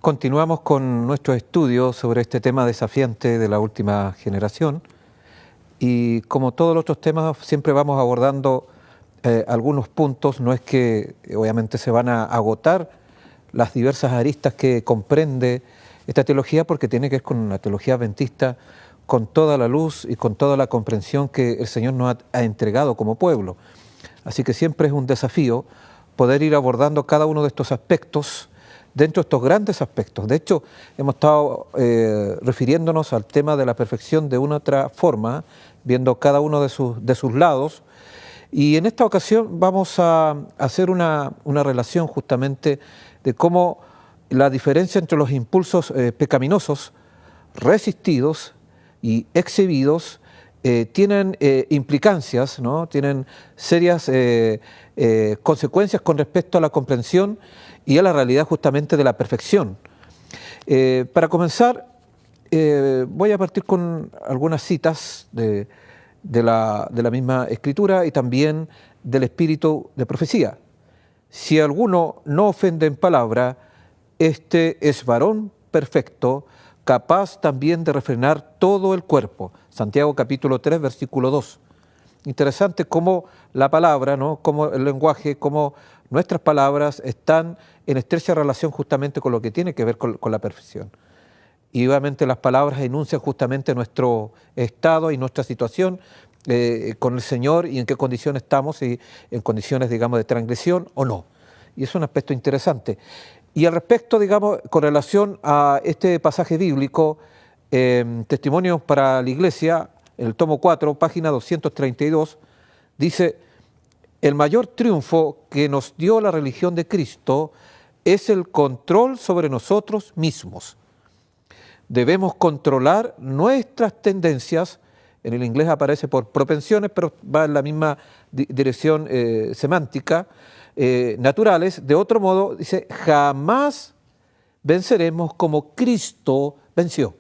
Continuamos con nuestro estudio sobre este tema desafiante de la última generación y como todos los otros temas siempre vamos abordando algunos puntos. No es que obviamente se van a agotar las diversas aristas que comprende esta teología, porque tiene que ver con la teología adventista, con toda la luz y con toda la comprensión que el Señor nos ha entregado como pueblo. Así que siempre es un desafío poder ir abordando cada uno de estos aspectos dentro de estos grandes aspectos. De hecho, hemos estado refiriéndonos al tema de la perfección de una otra forma, viendo cada uno de sus lados, y en esta ocasión vamos a hacer una relación justamente de cómo la diferencia entre los impulsos pecaminosos, resistidos y exhibidos, tienen implicancias, ¿no? Tienen serias consecuencias con respecto a la comprensión y a la realidad justamente de la perfección. Para comenzar, voy a partir con algunas citas de la misma Escritura y también del espíritu de profecía. Si alguno no ofende en palabra, este es varón perfecto, capaz también de refrenar todo el cuerpo. Santiago capítulo 3, versículo 2. Interesante cómo la palabra, ¿no? Cómo el lenguaje, cómo nuestras palabras están en estrecha relación justamente con lo que tiene que ver con la perfección. Y obviamente las palabras enuncian justamente nuestro estado y nuestra situación con el Señor y en qué condiciones estamos, y en condiciones, digamos, de transgresión o no. Y es un aspecto interesante. Y al respecto, digamos, con relación a este pasaje bíblico, Testimonios para la Iglesia, el tomo 4, página 232, dice: el mayor triunfo que nos dio la religión de Cristo es el control sobre nosotros mismos. Debemos controlar nuestras tendencias, en el inglés aparece por propensiones, pero va en la misma dirección semántica, naturales. De otro modo, dice, jamás venceremos como Cristo venció.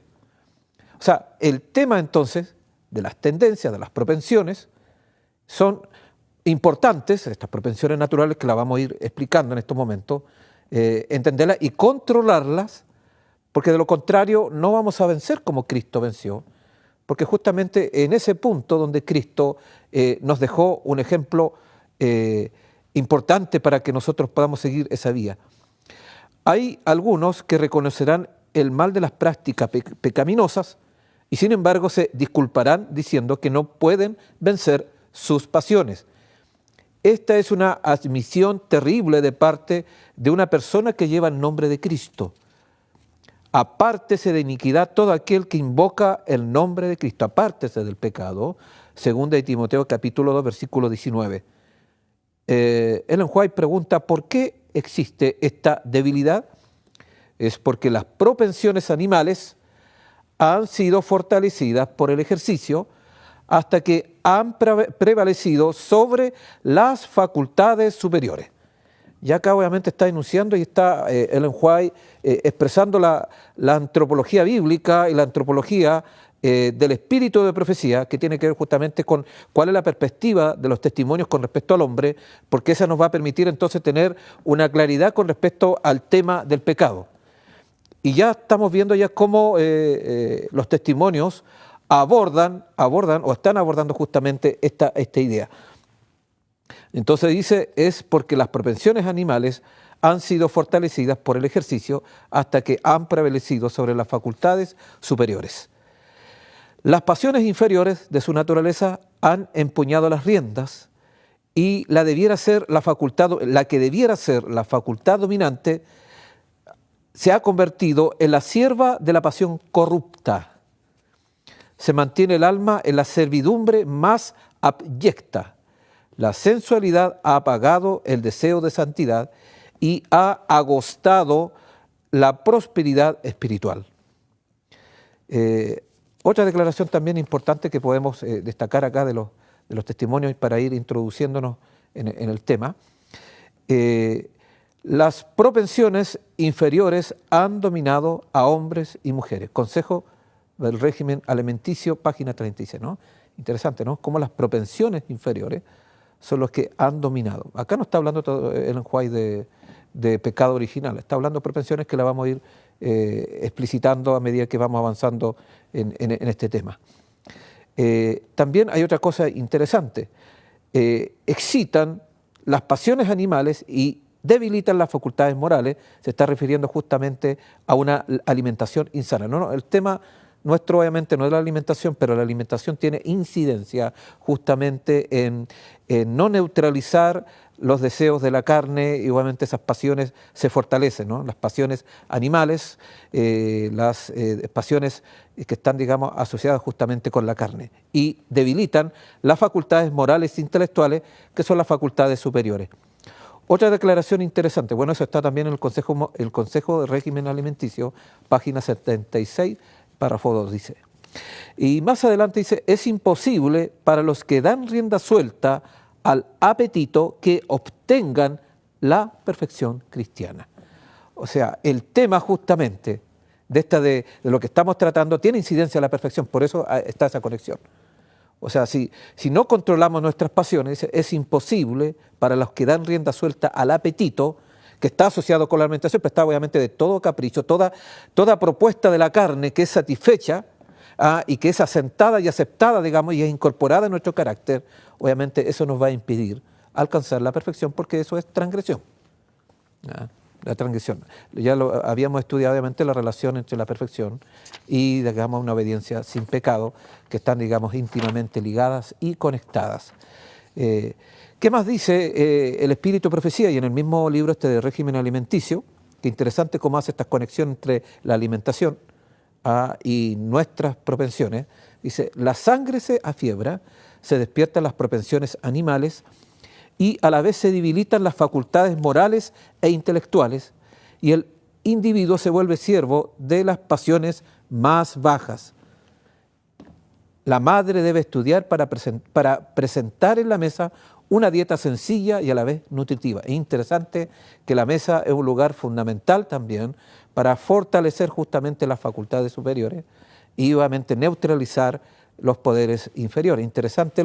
O sea, el tema entonces de las tendencias, de las propensiones, son importantes, estas propensiones naturales que las vamos a ir explicando en estos momentos, entenderlas y controlarlas, porque de lo contrario no vamos a vencer como Cristo venció, porque justamente en ese punto donde Cristo nos dejó un ejemplo importante para que nosotros podamos seguir esa vía. Hay algunos que reconocerán el mal de las prácticas pecaminosas y sin embargo se disculparán diciendo que no pueden vencer sus pasiones. Esta es una admisión terrible de parte de una persona que lleva el nombre de Cristo. Apártese de iniquidad todo aquel que invoca el nombre de Cristo, apártese del pecado, segunda de Timoteo capítulo 2, versículo 19. Ellen White pregunta, ¿por qué existe esta debilidad? Es porque las propensiones animales han sido fortalecidas por el ejercicio hasta que han prevalecido sobre las facultades superiores. Y acá obviamente está enunciando y está Ellen White expresando la antropología bíblica y la antropología del espíritu de profecía, que tiene que ver justamente con cuál es la perspectiva de los testimonios con respecto al hombre, porque esa nos va a permitir entonces tener una claridad con respecto al tema del pecado. Y ya estamos viendo ya cómo los testimonios abordan o están abordando justamente esta idea. Entonces dice, es porque las propensiones animales han sido fortalecidas por el ejercicio hasta que han prevalecido sobre las facultades superiores. Las pasiones inferiores de su naturaleza han empuñado las riendas y la que debiera ser la facultad dominante se ha convertido en la sierva de la pasión corrupta. Se mantiene el alma en la servidumbre más abyecta. La sensualidad ha apagado el deseo de santidad y ha agostado la prosperidad espiritual. Otra declaración también importante que podemos destacar acá de los testimonios para ir introduciéndonos en el tema. Las propensiones inferiores han dominado a hombres y mujeres. Consejo del régimen alimenticio, página 36, ¿no? Interesante, ¿no? Cómo las propensiones inferiores son los que han dominado. Acá no está hablando Ellen White de pecado original, está hablando de propensiones que la vamos a ir explicitando a medida que vamos avanzando en este tema. También hay otra cosa interesante. Excitan las pasiones animales y debilitan las facultades morales. Se está refiriendo justamente a una alimentación insana. No, el tema nuestro obviamente no es la alimentación, pero la alimentación tiene incidencia justamente en no neutralizar los deseos de la carne, y obviamente esas pasiones se fortalecen, ¿no? Las pasiones animales, las pasiones que están, digamos, asociadas justamente con la carne, y debilitan las facultades morales e intelectuales, que son las facultades superiores. Otra declaración interesante, bueno, eso está también en el Consejo de Régimen Alimenticio, página 76, párrafo 2, dice. Y más adelante dice, es imposible para los que dan rienda suelta al apetito que obtengan la perfección cristiana. O sea, el tema justamente de lo que estamos tratando tiene incidencia en la perfección, por eso está esa conexión. O sea, si no controlamos nuestras pasiones, es imposible para los que dan rienda suelta al apetito, que está asociado con la alimentación, pero está obviamente de todo capricho, toda propuesta de la carne que es satisfecha, y que es asentada y aceptada, digamos, y es incorporada en nuestro carácter, obviamente eso nos va a impedir alcanzar la perfección, porque eso es transgresión. La transgresión. Ya habíamos estudiado obviamente la relación entre la perfección y, digamos, una obediencia sin pecado, que están, digamos, íntimamente ligadas y conectadas. ¿Qué más dice el Espíritu de Profecía? Y en el mismo libro de Régimen Alimenticio, que interesante cómo hace esta conexión entre la alimentación y nuestras propensiones. Dice, la sangre se afiebra, se despiertan las propensiones animales y a la vez se debilitan las facultades morales e intelectuales, y el individuo se vuelve siervo de las pasiones más bajas. La madre debe estudiar para presentar en la mesa una dieta sencilla y a la vez nutritiva. Es interesante que la mesa es un lugar fundamental también para fortalecer justamente las facultades superiores y obviamente neutralizar los poderes inferiores. Interesante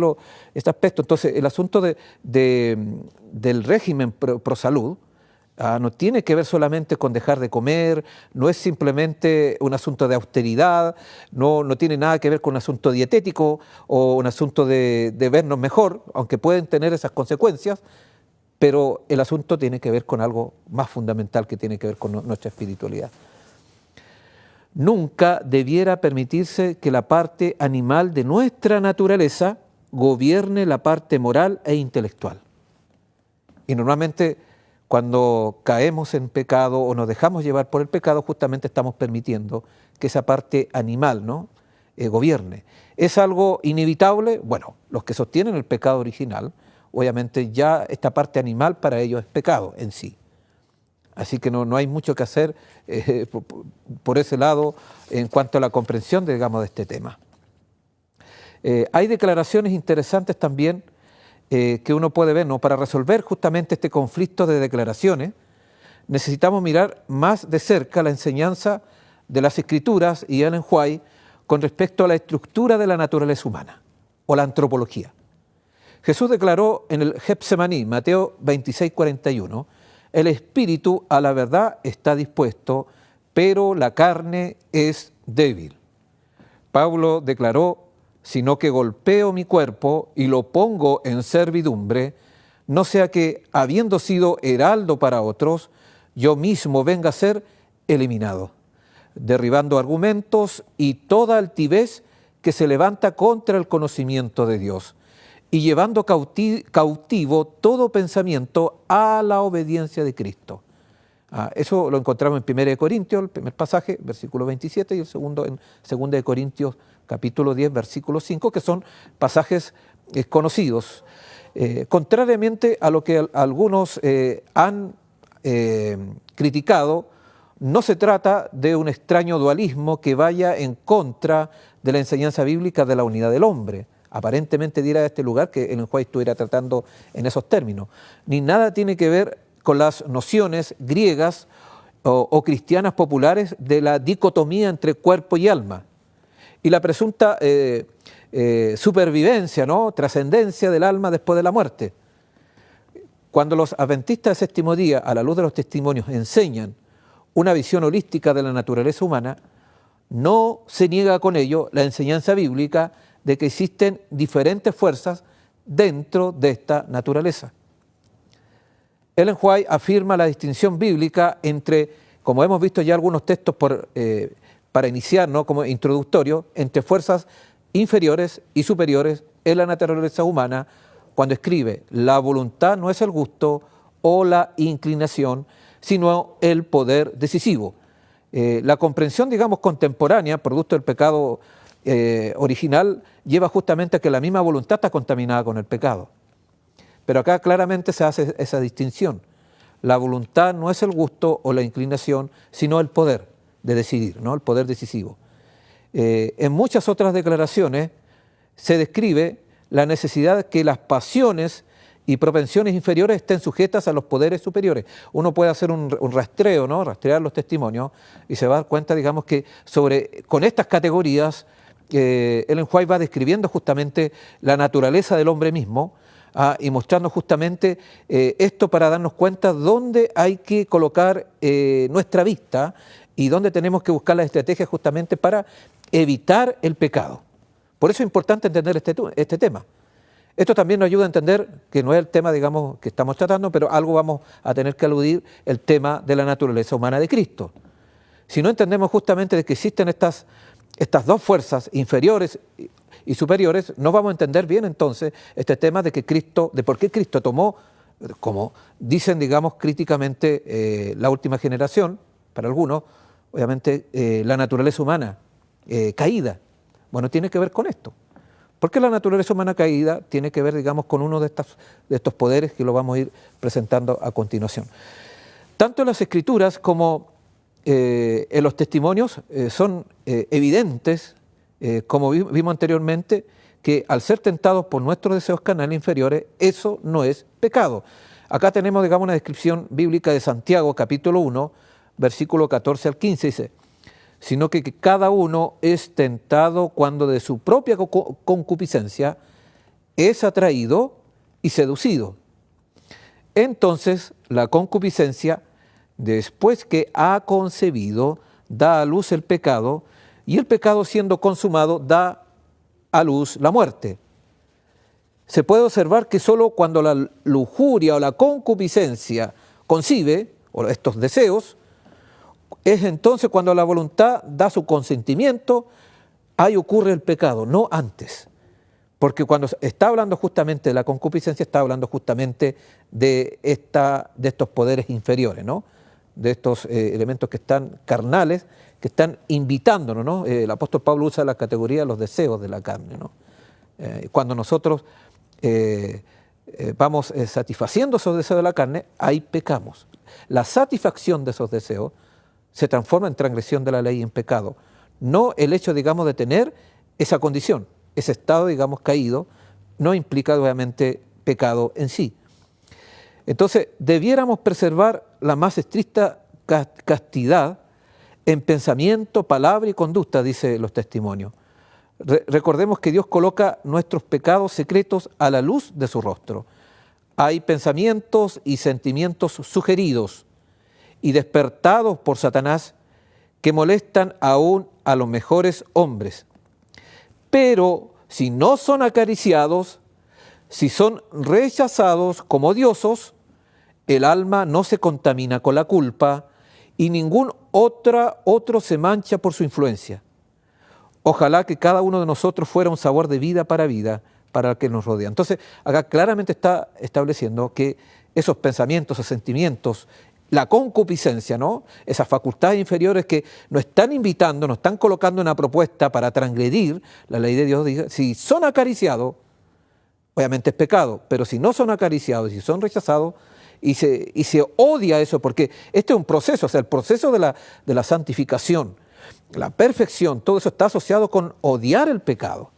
este aspecto. Entonces, el asunto del régimen pro salud no tiene que ver solamente con dejar de comer, no es simplemente un asunto de austeridad, no tiene nada que ver con un asunto dietético o un asunto de vernos mejor, aunque pueden tener esas consecuencias, pero el asunto tiene que ver con algo más fundamental que tiene que ver con nuestra espiritualidad. Nunca debiera permitirse que la parte animal de nuestra naturaleza gobierne la parte moral e intelectual. Y normalmente cuando caemos en pecado o nos dejamos llevar por el pecado, justamente estamos permitiendo que esa parte animal, ¿no?, gobierne. ¿Es algo inevitable? Bueno, los que sostienen el pecado original, obviamente ya esta parte animal para ellos es pecado en sí. Así que no hay mucho que hacer por ese lado en cuanto a la comprensión, digamos, de este tema. Hay declaraciones interesantes también que uno puede ver, ¿no? Para resolver justamente este conflicto de declaraciones, necesitamos mirar más de cerca la enseñanza de las Escrituras y Ellen White con respecto a la estructura de la naturaleza humana o la antropología. Jesús declaró en el Getsemaní, Mateo 26:41, el espíritu a la verdad está dispuesto, pero la carne es débil. Pablo declaró, sino que golpeo mi cuerpo y lo pongo en servidumbre, no sea que, habiendo sido heraldo para otros, yo mismo venga a ser eliminado, derribando argumentos y toda altivez que se levanta contra el conocimiento de Dios, y llevando cautivo todo pensamiento a la obediencia de Cristo. Eso lo encontramos en 1 Corintios, el primer pasaje, versículo 27, y el segundo en 2 Corintios, capítulo 10, versículo 5, que son pasajes conocidos. Contrariamente a lo que algunos han criticado, no se trata de un extraño dualismo que vaya en contra de la enseñanza bíblica de la unidad del hombre. Aparentemente dirá a este lugar que Ellen White estuviera tratando en esos términos. Ni nada tiene que ver con las nociones griegas o cristianas populares de la dicotomía entre cuerpo y alma y la presunta supervivencia, ¿no?, trascendencia del alma después de la muerte. Cuando los adventistas del séptimo día, a la luz de los testimonios, enseñan una visión holística de la naturaleza humana, no se niega con ello la enseñanza bíblica de que existen diferentes fuerzas dentro de esta naturaleza. Ellen White afirma la distinción bíblica entre, como hemos visto ya algunos textos para iniciar, ¿no?, como introductorio, entre fuerzas inferiores y superiores en la naturaleza humana, cuando escribe: la voluntad no es el gusto o la inclinación, sino el poder decisivo. La comprensión, digamos, contemporánea, producto del pecado original, lleva justamente a que la misma voluntad está contaminada con el pecado. Pero acá claramente se hace esa distinción. La voluntad no es el gusto o la inclinación, sino el poder de decidir, ¿no?, el poder decisivo. En muchas otras declaraciones se describe la necesidad de que las pasiones y propensiones inferiores estén sujetas a los poderes superiores. Uno puede hacer un rastreo, ¿no?, rastrear los testimonios, y se va a dar cuenta, digamos, que con estas categorías Ellen White va describiendo justamente la naturaleza del hombre mismo, y mostrando justamente esto para darnos cuenta dónde hay que colocar nuestra vista y dónde tenemos que buscar las estrategias justamente para evitar el pecado. Por eso es importante entender este tema. Esto también nos ayuda a entender que no es el tema, digamos, que estamos tratando, pero algo vamos a tener que aludir, el tema de la naturaleza humana de Cristo. Si no entendemos justamente de que existen estas dos fuerzas inferiores y superiores, no vamos a entender bien entonces este tema de por qué Cristo tomó, como dicen, digamos, críticamente la última generación, para algunos, obviamente la naturaleza humana caída. Bueno, tiene que ver con esto. Porque la naturaleza humana caída tiene que ver, digamos, con uno de estos poderes que lo vamos a ir presentando a continuación. Tanto en las Escrituras como en los testimonios son evidentes, como vimos anteriormente, que al ser tentados por nuestros deseos carnales inferiores, eso no es pecado. Acá tenemos, digamos, una descripción bíblica de Santiago, capítulo 1, versículo 14 al 15, dice: sino que cada uno es tentado cuando de su propia concupiscencia es atraído y seducido. Entonces la concupiscencia, después que ha concebido, da a luz el pecado, y el pecado, siendo consumado, da a luz la muerte. Se puede observar que solo cuando la lujuria o la concupiscencia concibe, o estos deseos, es entonces cuando la voluntad da su consentimiento, ahí ocurre el pecado, no antes. Porque cuando está hablando justamente de la concupiscencia, está hablando justamente de estos poderes inferiores, ¿no?, de estos elementos que están carnales, que están invitándonos, ¿no? El apóstol Pablo usa la categoría de los deseos de la carne, ¿no? Cuando nosotros vamos satisfaciendo esos deseos de la carne, ahí pecamos. La satisfacción de esos deseos se transforma en transgresión de la ley y en pecado. No el hecho, digamos, de tener esa condición, ese estado, digamos, caído, no implica obviamente pecado en sí. Entonces, debiéramos preservar la más estricta castidad en pensamiento, palabra y conducta, dice los testimonios. Recordemos que Dios coloca nuestros pecados secretos a la luz de su rostro. Hay pensamientos y sentimientos sugeridos y despertados por Satanás que molestan aún a los mejores hombres. Pero si no son acariciados, si son rechazados como odiosos, el alma no se contamina con la culpa y ningún otro se mancha por su influencia. Ojalá que cada uno de nosotros fuera un sabor de vida para el que nos rodea. Entonces, acá claramente está estableciendo que esos pensamientos, esos sentimientos, la concupiscencia, ¿no?, esas facultades inferiores que nos están invitando, nos están colocando una propuesta para transgredir la ley de Dios, dice, si son acariciados, obviamente es pecado, pero si no son acariciados, si son rechazados, y se odia eso, porque este es un proceso, o sea, el proceso de la santificación, la perfección, todo eso está asociado con odiar el pecado.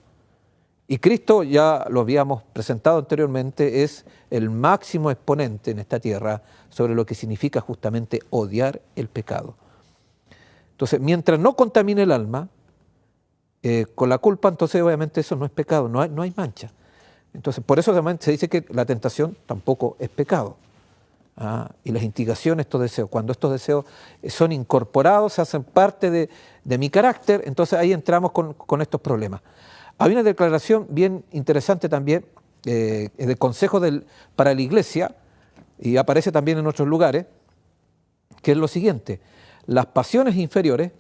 Y Cristo, ya lo habíamos presentado anteriormente, es el máximo exponente en esta tierra sobre lo que significa justamente odiar el pecado. Entonces, mientras no contamine el alma con la culpa, entonces obviamente eso no es pecado, no hay mancha. Entonces, por eso también se dice que la tentación tampoco es pecado. y las instigaciones, estos deseos. Cuando estos deseos son incorporados, se hacen parte de mi carácter, entonces ahí entramos con estos problemas. Hay una declaración bien interesante también, de consejo para la iglesia, y aparece también en otros lugares, que es lo siguiente: las pasiones inferiores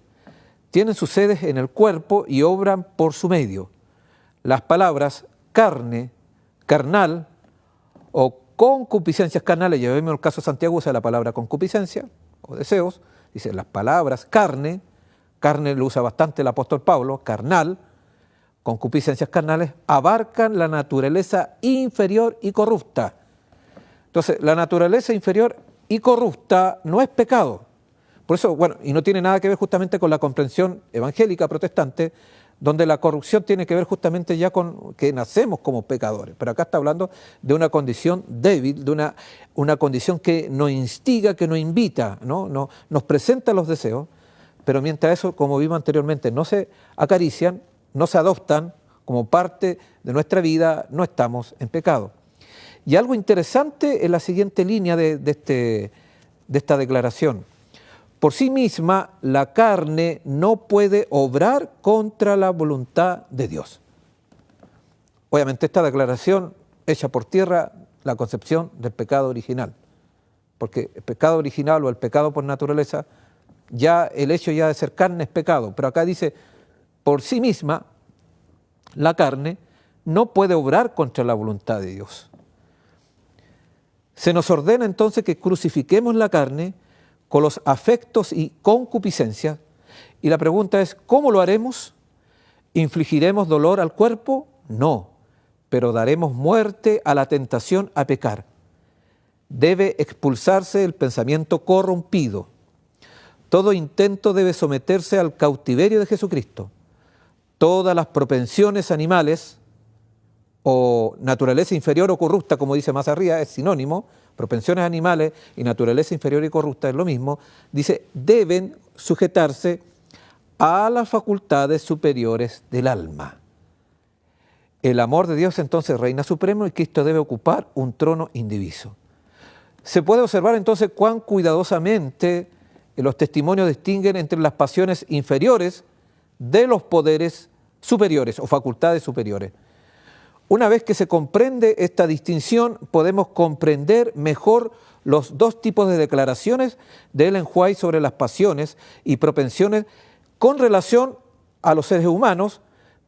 tienen sus sedes en el cuerpo y obran por su medio. Las palabras carne, carnal o concupiscencias carnales, llevemos el caso de Santiago, usa la palabra concupiscencia o deseos, dice las palabras carne lo usa bastante el apóstol Pablo, carnal, concupiscencias carnales, abarcan la naturaleza inferior y corrupta. Entonces, la naturaleza inferior y corrupta no es pecado. Por eso, bueno, y no tiene nada que ver justamente con la comprensión evangélica protestante, donde la corrupción tiene que ver justamente ya con que nacemos como pecadores. Pero acá está hablando de una condición débil, de una condición que nos instiga, que nos invita, ¿no? Nos presenta los deseos, pero mientras eso, como vimos anteriormente, no se acarician, no se adoptan como parte de nuestra vida, no estamos en pecado. Y algo interesante es la siguiente línea de esta declaración. Por sí misma, la carne no puede obrar contra la voluntad de Dios. Obviamente esta declaración echa por tierra la concepción del pecado original, porque el pecado original o el pecado por naturaleza, ya el hecho ya de ser carne es pecado, pero acá dice, por sí misma, la carne no puede obrar contra la voluntad de Dios. Se nos ordena entonces que crucifiquemos la carne con los afectos y concupiscencias, y la pregunta es, ¿cómo lo haremos? ¿Infligiremos dolor al cuerpo? No, pero daremos muerte a la tentación a pecar. Debe expulsarse el pensamiento corrompido. Todo intento debe someterse al cautiverio de Jesucristo. Todas las propensiones animales o naturaleza inferior o corrupta, como dice más arriba, es sinónimo, propensiones animales y naturaleza inferior y corrupta es lo mismo, dice, deben sujetarse a las facultades superiores del alma. El amor de Dios entonces reina supremo y Cristo debe ocupar un trono indiviso. Se puede observar entonces cuán cuidadosamente los testimonios distinguen entre las pasiones inferiores de los poderes superiores o facultades superiores. Una vez que se comprende esta distinción, podemos comprender mejor los dos tipos de declaraciones de Ellen White sobre las pasiones y propensiones con relación a los seres humanos,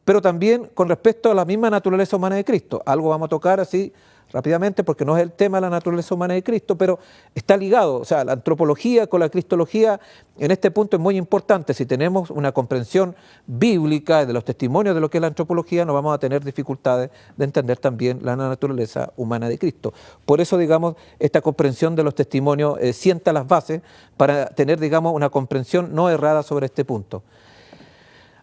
pero también con respecto a la misma naturaleza humana de Cristo. Algo vamos a tocar así rápidamente porque no es el tema de la naturaleza humana de Cristo, pero está ligado, o sea, la antropología con la cristología en este punto es muy importante. Si tenemos una comprensión bíblica de los testimonios de lo que es la antropología, no vamos a tener dificultades de entender también la naturaleza humana de Cristo. Por eso, digamos, esta comprensión de los testimonios sienta las bases para tener, digamos, una comprensión no errada sobre este punto.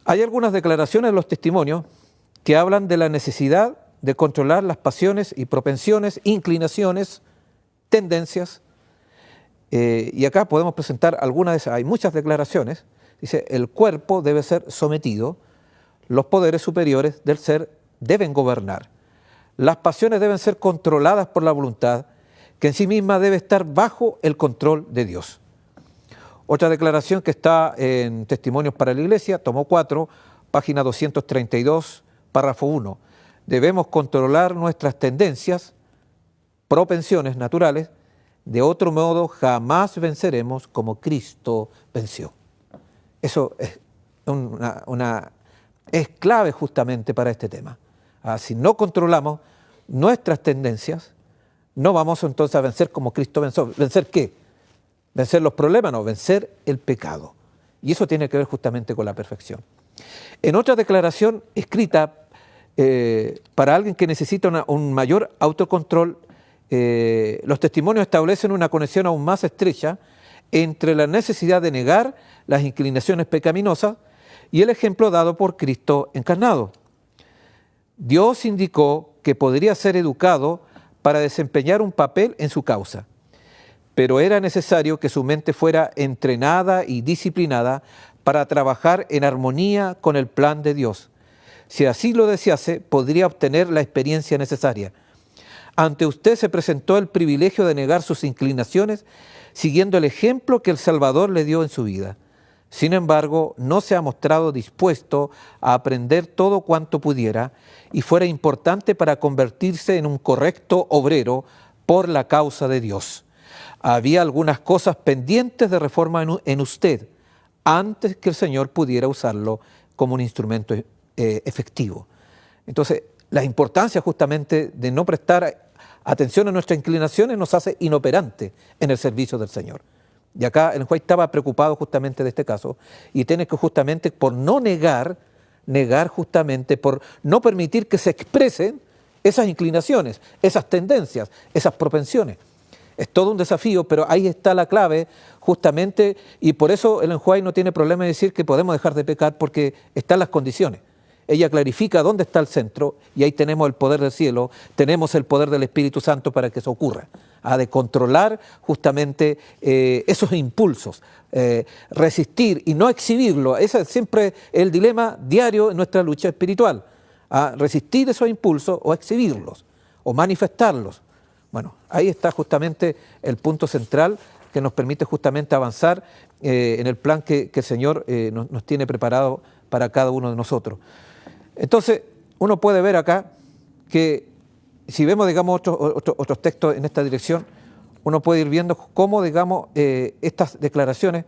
Hay algunas declaraciones de los testimonios que hablan de la necesidad de controlar las pasiones y propensiones, inclinaciones, tendencias. Y acá podemos presentar algunas de esas. Hay muchas declaraciones. Dice, el cuerpo debe ser sometido, los poderes superiores del ser deben gobernar. Las pasiones deben ser controladas por la voluntad, que en sí misma debe estar bajo el control de Dios. Otra declaración que está en Testimonios para la Iglesia, tomo 4, página 232, párrafo 1. Debemos controlar nuestras tendencias, propensiones naturales, de otro modo jamás venceremos como Cristo venció. Eso es es clave justamente para este tema. Si no controlamos nuestras tendencias, no vamos entonces a vencer como Cristo venció. ¿Vencer qué? ¿Vencer los problemas? No, vencer el pecado. Y eso tiene que ver justamente con la perfección. En otra declaración escrita para alguien que necesita un mayor autocontrol, los testimonios establecen una conexión aún más estrecha entre la necesidad de negar las inclinaciones pecaminosas y el ejemplo dado por Cristo encarnado. Dios indicó que podría ser educado para desempeñar un papel en su causa, pero era necesario que su mente fuera entrenada y disciplinada para trabajar en armonía con el plan de Dios. Si así lo desease, podría obtener la experiencia necesaria. ante usted se presentó el privilegio de negar sus inclinaciones, siguiendo el ejemplo que el Salvador le dio en su vida. Sin embargo, no se ha mostrado dispuesto a aprender todo cuanto pudiera y fuera importante para convertirse en un correcto obrero por la causa de Dios. Había algunas cosas pendientes de reforma en usted antes que el Señor pudiera usarlo como un instrumento efectivo. Entonces, la importancia justamente de no prestar atención a nuestras inclinaciones nos hace inoperantes en el servicio del Señor. Y acá el juez estaba preocupado justamente de este caso y tiene que justamente por no negar justamente, por no permitir que se expresen esas inclinaciones, esas tendencias, esas propensiones. Es todo un desafío, pero ahí está la clave justamente, y por eso el enjuez no tiene problema en decir que podemos dejar de pecar porque están las condiciones. Ella clarifica dónde está el centro y ahí tenemos el poder del cielo, tenemos el poder del Espíritu Santo para que eso ocurra, de controlar justamente esos impulsos, resistir y no exhibirlo. Ese es siempre el dilema diario en nuestra lucha espiritual, resistir esos impulsos o exhibirlos o manifestarlos. Bueno, ahí está justamente el punto central que nos permite justamente avanzar en el plan que el Señor nos tiene preparado para cada uno de nosotros. Entonces, uno puede ver acá que si vemos, digamos, otros textos en esta dirección, uno puede ir viendo cómo, digamos, estas declaraciones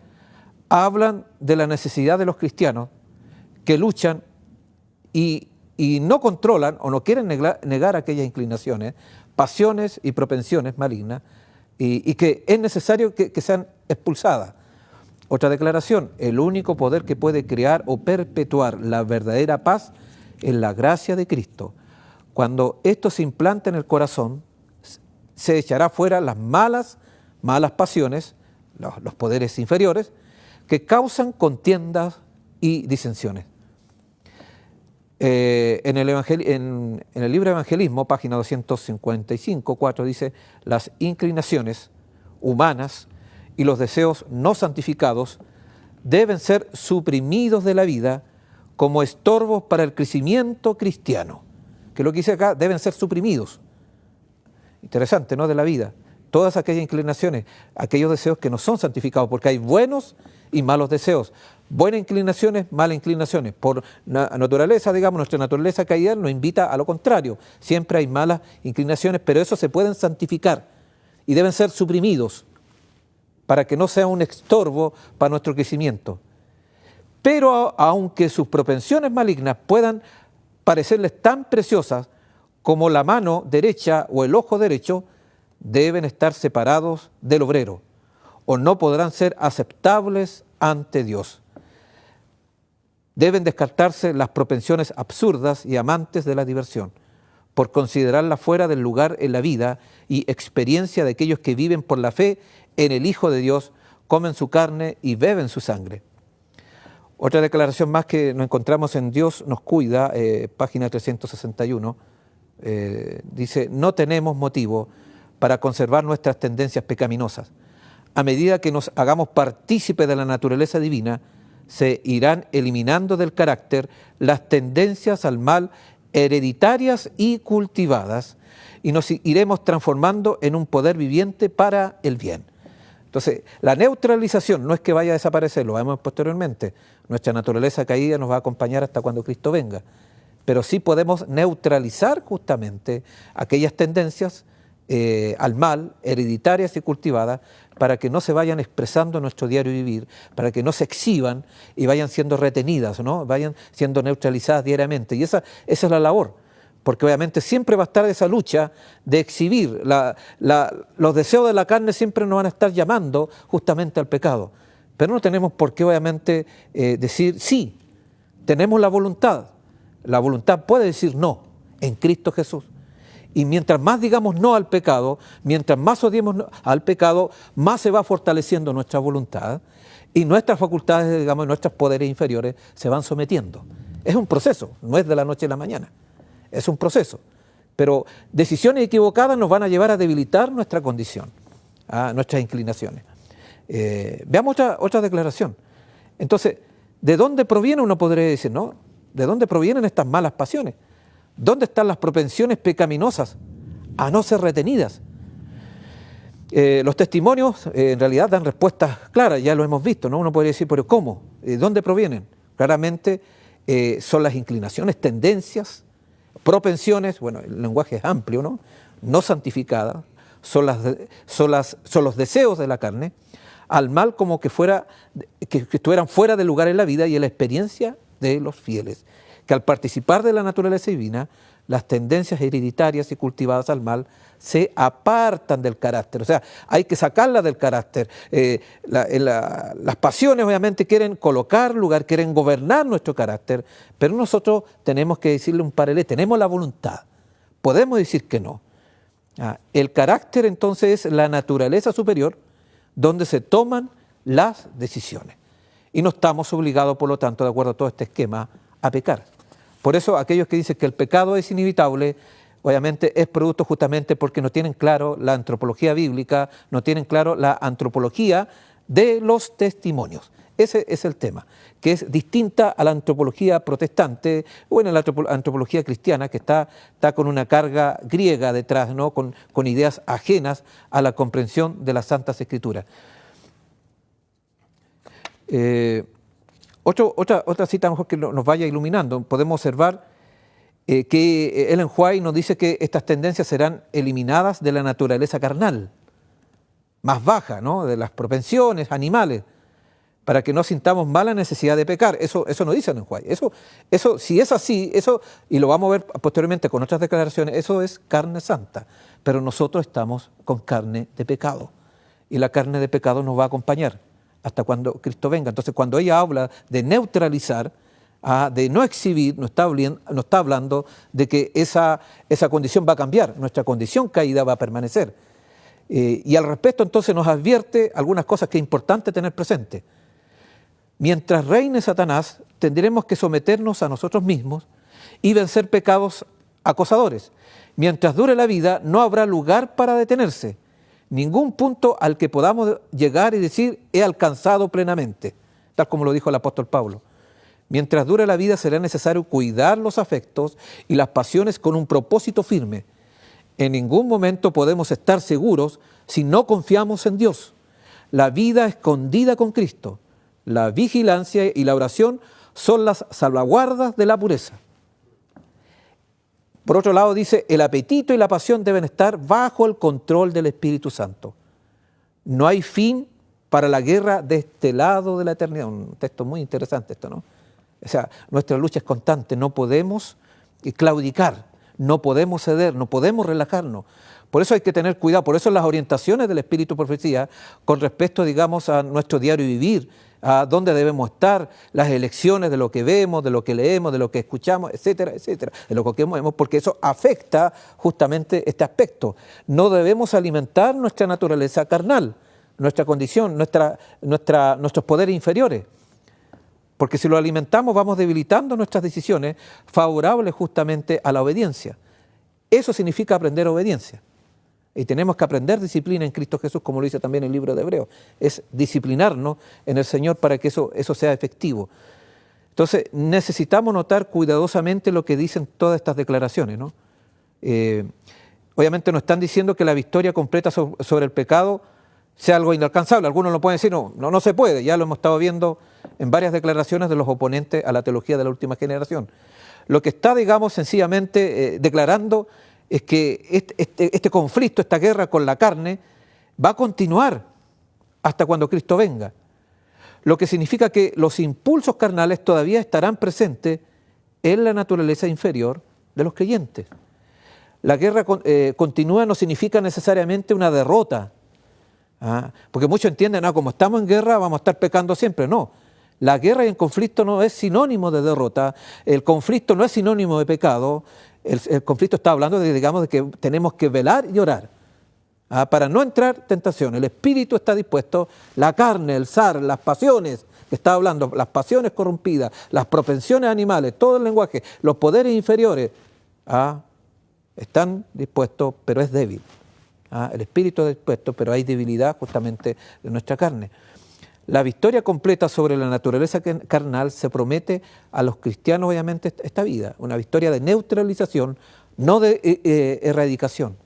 hablan de la necesidad de los cristianos que luchan y no controlan o no quieren negar aquellas inclinaciones, pasiones y propensiones malignas y que es necesario que sean expulsadas. Otra declaración: el único poder que puede crear o perpetuar la verdadera paz es la gracia de Cristo. Cuando esto se implanta en el corazón, se echará fuera las malas pasiones, los poderes inferiores, que causan contiendas y disensiones. En el libro de Evangelismo, página 255, 4, dice: las inclinaciones humanas y los deseos no santificados deben ser suprimidos de la vida como estorbos para el crecimiento cristiano. Que lo que dice acá, deben ser suprimidos. Interesante, ¿no? De la vida. Todas aquellas inclinaciones, aquellos deseos que no son santificados, porque hay buenos y malos deseos. Buenas inclinaciones, malas inclinaciones. Por naturaleza, digamos, nuestra naturaleza caída nos invita a lo contrario. Siempre hay malas inclinaciones, pero eso se pueden santificar y deben ser suprimidos para que no sea un estorbo para nuestro crecimiento. Pero aunque sus propensiones malignas puedan parecerles tan preciosas como la mano derecha o el ojo derecho, deben estar separados del obrero, o no podrán ser aceptables ante Dios. Deben descartarse las propensiones absurdas y amantes de la diversión, por considerarlas fuera del lugar en la vida y experiencia de aquellos que viven por la fe en el Hijo de Dios, comen su carne y beben su sangre. Otra declaración más que nos encontramos en Dios nos cuida, página 361, dice: no tenemos motivo para conservar nuestras tendencias pecaminosas. A medida que nos hagamos partícipes de la naturaleza divina, se irán eliminando del carácter las tendencias al mal hereditarias y cultivadas, y nos iremos transformando en un poder viviente para el bien. Entonces, la neutralización no es que vaya a desaparecer, lo vemos posteriormente. Nuestra naturaleza caída nos va a acompañar hasta cuando Cristo venga. Pero sí podemos neutralizar justamente aquellas tendencias al mal, hereditarias y cultivadas, para que no se vayan expresando en nuestro diario vivir, para que no se exhiban y vayan siendo retenidas, ¿no? Vayan siendo neutralizadas diariamente. Y esa es la labor. Porque obviamente siempre va a estar esa lucha de exhibir. Los deseos de la carne siempre nos van a estar llamando justamente al pecado. Pero no tenemos por qué obviamente decir sí. Tenemos la voluntad. La voluntad puede decir no en Cristo Jesús. Y mientras más digamos no al pecado, mientras más odiemos al pecado, más se va fortaleciendo nuestra voluntad y nuestras facultades, digamos, nuestros poderes inferiores se van sometiendo. Es un proceso, no es de la noche a la mañana. Es un proceso, pero decisiones equivocadas nos van a llevar a debilitar nuestra condición, a nuestras inclinaciones. Veamos otra declaración. Entonces, ¿de dónde proviene? Uno podría decir, ¿no? ¿De dónde provienen estas malas pasiones? ¿Dónde están las propensiones pecaminosas? a no ser retenidas. Los testimonios en realidad dan respuestas claras, ya lo hemos visto, ¿no? Uno podría decir, pero ¿cómo? ¿Dónde provienen? Claramente son las inclinaciones, tendencias, propensiones, bueno, el lenguaje es amplio, ¿no? No santificadas, son los deseos de la carne, al mal como que estuvieran fuera de lugar en la vida, y en la experiencia de los fieles, que al participar de la naturaleza divina, las tendencias hereditarias y cultivadas al mal se apartan del carácter. O sea, hay que sacarlas del carácter. Las pasiones obviamente quieren colocar lugar, quieren gobernar nuestro carácter, pero nosotros tenemos que decirle un paralelo, tenemos la voluntad, podemos decir que no. El carácter entonces es la naturaleza superior donde se toman las decisiones. Y no estamos obligados, por lo tanto, de acuerdo a todo este esquema, a pecar. Por eso aquellos que dicen que el pecado es inevitable, obviamente es producto justamente porque no tienen claro la antropología bíblica, no tienen claro la antropología de los testimonios. Ese es el tema, que es distinta a la antropología protestante, o en la antropología cristiana, que está con una carga griega detrás, ¿no? con ideas ajenas a la comprensión de las Santas Escrituras. Otra cita mejor que nos vaya iluminando. Podemos observar que Ellen White nos dice que estas tendencias serán eliminadas de la naturaleza carnal, más baja, ¿no? De las propensiones animales, para que no sintamos mala necesidad de pecar. Eso nos dice Ellen White. Eso, si es así, y lo vamos a ver posteriormente con otras declaraciones, eso es carne santa. Pero nosotros estamos con carne de pecado, y la carne de pecado nos va a acompañar hasta cuando Cristo venga. Entonces, cuando ella habla de neutralizar, de no exhibir, no está hablando de que esa condición va a cambiar, nuestra condición caída va a permanecer. Y al respecto, entonces, nos advierte algunas cosas que es importante tener presente. Mientras reine Satanás, tendremos que someternos a nosotros mismos y vencer pecados acosadores. Mientras dure la vida, no habrá lugar para detenerse. Ningún punto al que podamos llegar y decir he alcanzado plenamente, tal como lo dijo el apóstol Pablo. Mientras dure la vida será necesario cuidar los afectos y las pasiones con un propósito firme. En ningún momento podemos estar seguros si no confiamos en Dios. La vida escondida con Cristo, la vigilancia y la oración son las salvaguardas de la pureza. Por otro lado dice, el apetito y la pasión deben estar bajo el control del Espíritu Santo. No hay fin para la guerra de este lado de la eternidad. Un texto muy interesante esto, ¿no? O sea, nuestra lucha es constante, no podemos claudicar, no podemos ceder, no podemos relajarnos. Por eso hay que tener cuidado, por eso las orientaciones del Espíritu Profecía con respecto, digamos, a nuestro diario vivir, a dónde debemos estar, las elecciones de lo que vemos, de lo que leemos, de lo que escuchamos, etcétera, etcétera, de lo que vemos, porque eso afecta justamente este aspecto. No debemos alimentar nuestra naturaleza carnal, nuestra condición, nuestros poderes inferiores, porque si lo alimentamos vamos debilitando nuestras decisiones favorables justamente a la obediencia. Eso significa aprender obediencia. Y tenemos que aprender disciplina en Cristo Jesús, como lo dice también el libro de Hebreos. Es disciplinarnos en el Señor para que eso sea efectivo. Entonces, necesitamos notar cuidadosamente lo que dicen todas estas declaraciones, ¿no? Obviamente no están diciendo que la victoria completa sobre el pecado sea algo inalcanzable. Algunos lo pueden decir, no se puede. Ya lo hemos estado viendo en varias declaraciones de los oponentes a la teología de la última generación. Lo que está, digamos, sencillamente declarando es que este conflicto, esta guerra con la carne, va a continuar hasta cuando Cristo venga. Lo que significa que los impulsos carnales todavía estarán presentes en la naturaleza inferior de los creyentes. La guerra continúa no significa necesariamente una derrota, porque muchos entienden, como estamos en guerra vamos a estar pecando siempre. No, la guerra y el conflicto no es sinónimo de derrota, el conflicto no es sinónimo de pecado. El conflicto está hablando de que tenemos que velar y orar para no entrar en tentación. El espíritu está dispuesto, la carne, el zar, las pasiones, que está hablando, las pasiones corrompidas, las propensiones animales, todo el lenguaje, los poderes inferiores, están dispuestos, pero es débil. El espíritu es dispuesto, pero hay debilidad justamente de nuestra carne. La victoria completa sobre la naturaleza carnal se promete a los cristianos, obviamente, esta vida. Una victoria de neutralización, no de erradicación.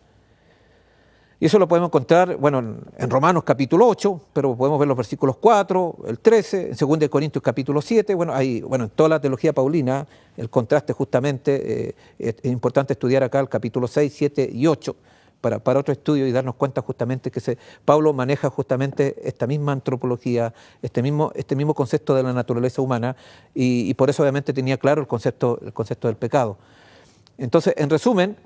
Y eso lo podemos encontrar, bueno, en Romanos capítulo 8, pero podemos ver los versículos 4, el 13, en 2 Corintios capítulo 7, bueno, en toda la teología paulina, el contraste justamente, es importante estudiar acá el capítulo 6, 7 y 8, para otro estudio y darnos cuenta justamente que Pablo maneja justamente esta misma antropología, este mismo concepto de la naturaleza humana, y por eso obviamente tenía claro el concepto del pecado. Entonces, en resumen,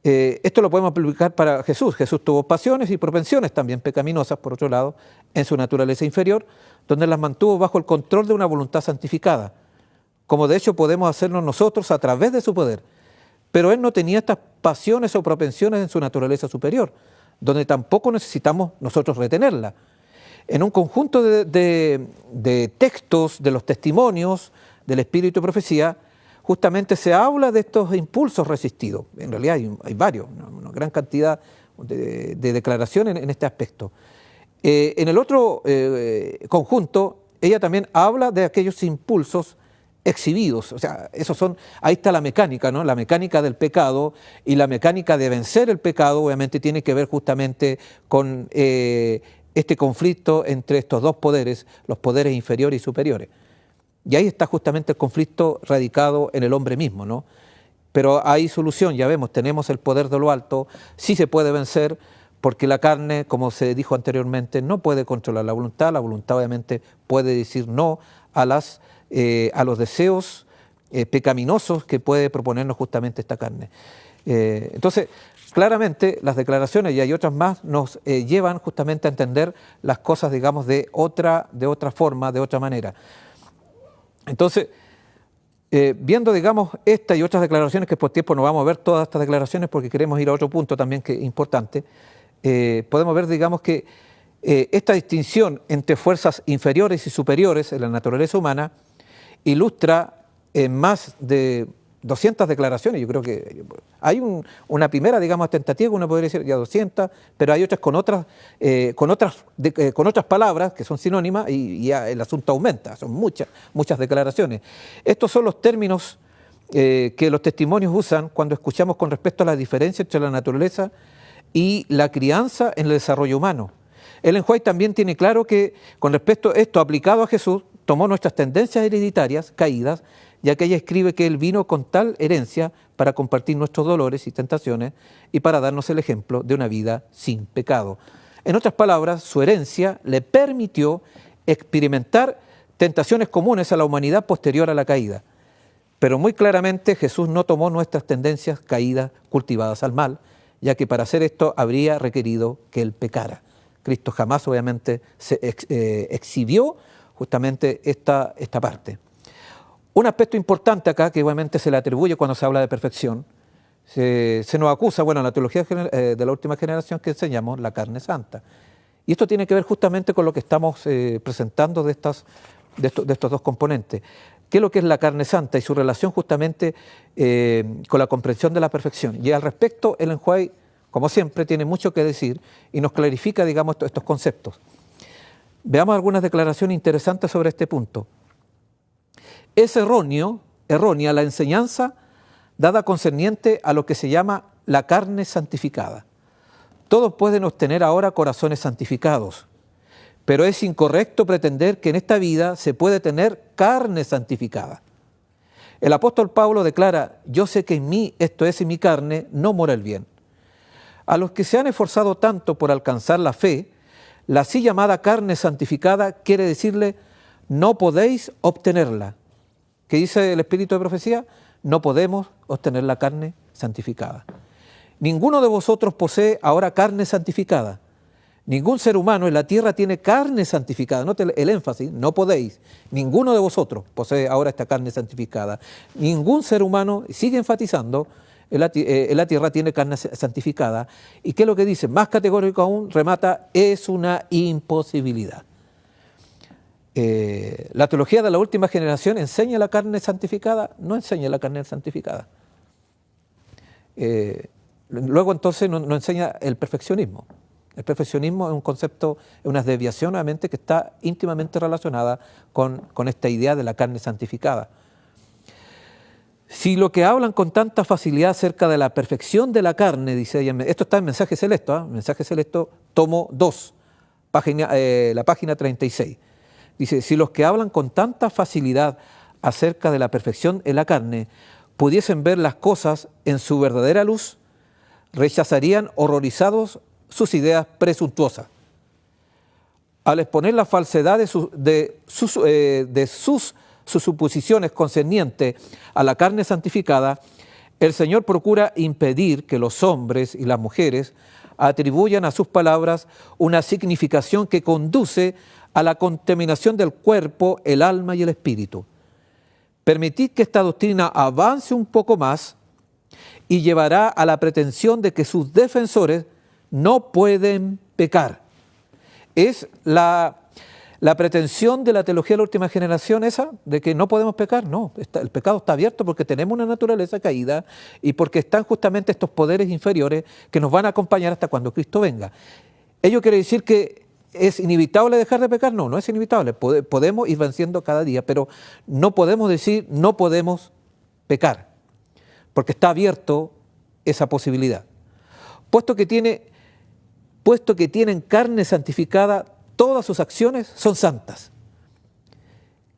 esto lo podemos aplicar para Jesús. Jesús tuvo pasiones y propensiones también pecaminosas, por otro lado, en su naturaleza inferior, donde las mantuvo bajo el control de una voluntad santificada, como de hecho podemos hacerlo nosotros a través de su poder. Pero él no tenía estas pasiones o propensiones en su naturaleza superior, donde tampoco necesitamos nosotros retenerla. En un conjunto de textos, de los testimonios del Espíritu y Profecía, justamente se habla de estos impulsos resistidos. En realidad hay varios, una gran cantidad de declaraciones en este aspecto. En el otro conjunto, ella también habla de aquellos impulsos exhibidos, o sea, ahí está la mecánica, ¿no? La mecánica del pecado, y la mecánica de vencer el pecado obviamente tiene que ver justamente con este conflicto entre estos dos poderes, los poderes inferiores y superiores. Y ahí está justamente el conflicto radicado en el hombre mismo, ¿no? Pero hay solución, ya vemos, tenemos el poder de lo alto, sí se puede vencer, porque la carne, como se dijo anteriormente, no puede controlar la voluntad obviamente puede decir no a los deseos pecaminosos que puede proponernos justamente esta carne. Entonces, claramente las declaraciones, y hay otras más, nos llevan justamente a entender las cosas, digamos, de otra forma, de otra manera. Entonces, viendo, digamos, esta y otras declaraciones, que por tiempo no vamos a ver todas estas declaraciones porque queremos ir a otro punto también que es importante, podemos ver, digamos, que esta distinción entre fuerzas inferiores y superiores en la naturaleza humana ilustra más de 200 declaraciones. Yo creo que hay una primera, digamos, tentativa, uno podría decir ya 200, pero hay otras con otras palabras que son sinónimas, y ya el asunto aumenta, son muchas declaraciones. Estos son los términos que los testimonios usan cuando escuchamos con respecto a la diferencia entre la naturaleza y la crianza en el desarrollo humano. Ellen White también tiene claro que con respecto a esto aplicado a Jesús, tomó nuestras tendencias hereditarias caídas, ya que ella escribe que Él vino con tal herencia para compartir nuestros dolores y tentaciones y para darnos el ejemplo de una vida sin pecado. En otras palabras, su herencia le permitió experimentar tentaciones comunes a la humanidad posterior a la caída. Pero muy claramente Jesús no tomó nuestras tendencias caídas cultivadas al mal, ya que para hacer esto habría requerido que Él pecara. Cristo jamás obviamente se exhibió justamente esta parte. Un aspecto importante acá, que obviamente se le atribuye cuando se habla de perfección, se nos acusa, bueno, en la teología de la última generación que enseñamos, la carne santa. Y esto tiene que ver justamente con lo que estamos presentando de estos dos componentes. ¿Qué es lo que es la carne santa y su relación justamente con la comprensión de la perfección? Y al respecto, Ellen White, como siempre, tiene mucho que decir y nos clarifica, digamos, estos conceptos. Veamos algunas declaraciones interesantes sobre este punto. Es errónea la enseñanza dada concerniente a lo que se llama la carne santificada. Todos pueden obtener ahora corazones santificados, pero es incorrecto pretender que en esta vida se puede tener carne santificada. El apóstol Pablo declara: yo sé que en mí, esto es, en mi carne, no mora el bien. A los que se han esforzado tanto por alcanzar la fe, la así llamada carne santificada quiere decirle: no podéis obtenerla. ¿Qué dice el Espíritu de Profecía? No podemos obtener la carne santificada. Ninguno de vosotros posee ahora carne santificada. Ningún ser humano en la tierra tiene carne santificada. Note el énfasis: no podéis. Ninguno de vosotros posee ahora esta carne santificada. Ningún ser humano, sigue enfatizando, en la tierra tiene carne santificada. ¿Y qué es lo que dice? Más categórico aún, remata: es una imposibilidad. La teología de la última generación enseña la carne santificada, no enseña la carne santificada. Luego entonces no enseña el perfeccionismo. El perfeccionismo es un concepto, es una desviación obviamente que está íntimamente relacionada con esta idea de la carne santificada. Si lo que hablan con tanta facilidad acerca de la perfección de la carne, dice ella, esto está en Mensaje Celeste, ¿eh? Mensaje Celeste, tomo 2, la página 36. Dice, si los que hablan con tanta facilidad acerca de la perfección en la carne pudiesen ver las cosas en su verdadera luz, rechazarían horrorizados sus ideas presuntuosas. Al exponer la falsedad de sus suposiciones concernientes a la carne santificada, el Señor procura impedir que los hombres y las mujeres atribuyan a sus palabras una significación que conduce a la contaminación del cuerpo, el alma y el espíritu. Permitid que esta doctrina avance un poco más y llevará a la pretensión de que sus defensores no pueden pecar. Es la pretensión de la teología de la última generación esa, de que no podemos pecar. No, el pecado está abierto porque tenemos una naturaleza caída y porque están justamente estos poderes inferiores que nos van a acompañar hasta cuando Cristo venga. ¿Ello quiere decir que es inevitable dejar de pecar? No, no es inevitable. Podemos ir venciendo cada día, pero no podemos decir no podemos pecar, porque está abierto esa posibilidad. Puesto que tienen carne santificada, todas sus acciones son santas.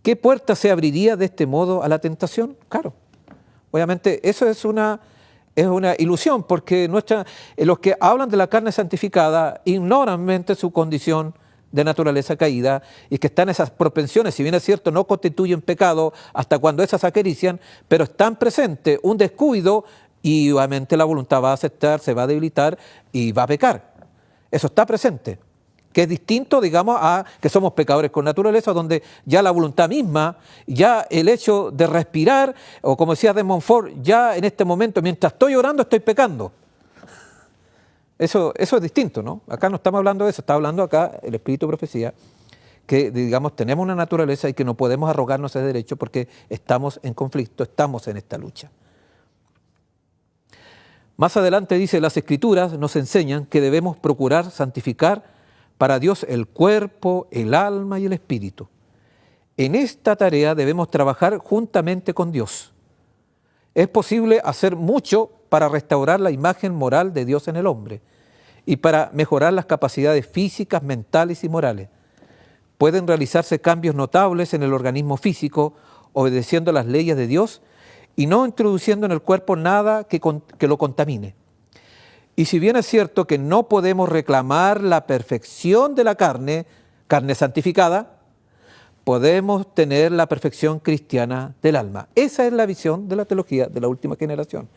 ¿Qué puerta se abriría de este modo a la tentación? Claro, obviamente eso es una ilusión, porque los que hablan de la carne santificada ignoran mente su condición de naturaleza caída y que están esas propensiones, si bien es cierto, no constituyen pecado hasta cuando esas acarician, pero están presentes un descuido y obviamente la voluntad va a aceptar, se va a debilitar y va a pecar. Eso está presente, que es distinto, digamos, a que somos pecadores con naturaleza, donde ya la voluntad misma, ya el hecho de respirar, o como decía de Montfort, ya en este momento, mientras estoy orando, estoy pecando. Eso es distinto, ¿no? Acá no estamos hablando de eso, está hablando acá el Espíritu de Profecía, que, digamos, tenemos una naturaleza y que no podemos arrogarnos ese derecho porque estamos en conflicto, estamos en esta lucha. Más adelante dice, las Escrituras nos enseñan que debemos procurar santificar para Dios el cuerpo, el alma y el espíritu. En esta tarea debemos trabajar juntamente con Dios. Es posible hacer mucho para restaurar la imagen moral de Dios en el hombre y para mejorar las capacidades físicas, mentales y morales. Pueden realizarse cambios notables en el organismo físico, obedeciendo las leyes de Dios y no introduciendo en el cuerpo nada que lo contamine. Y si bien es cierto que no podemos reclamar la perfección de la carne santificada, podemos tener la perfección cristiana del alma. Esa es la visión de la teología de la última generación.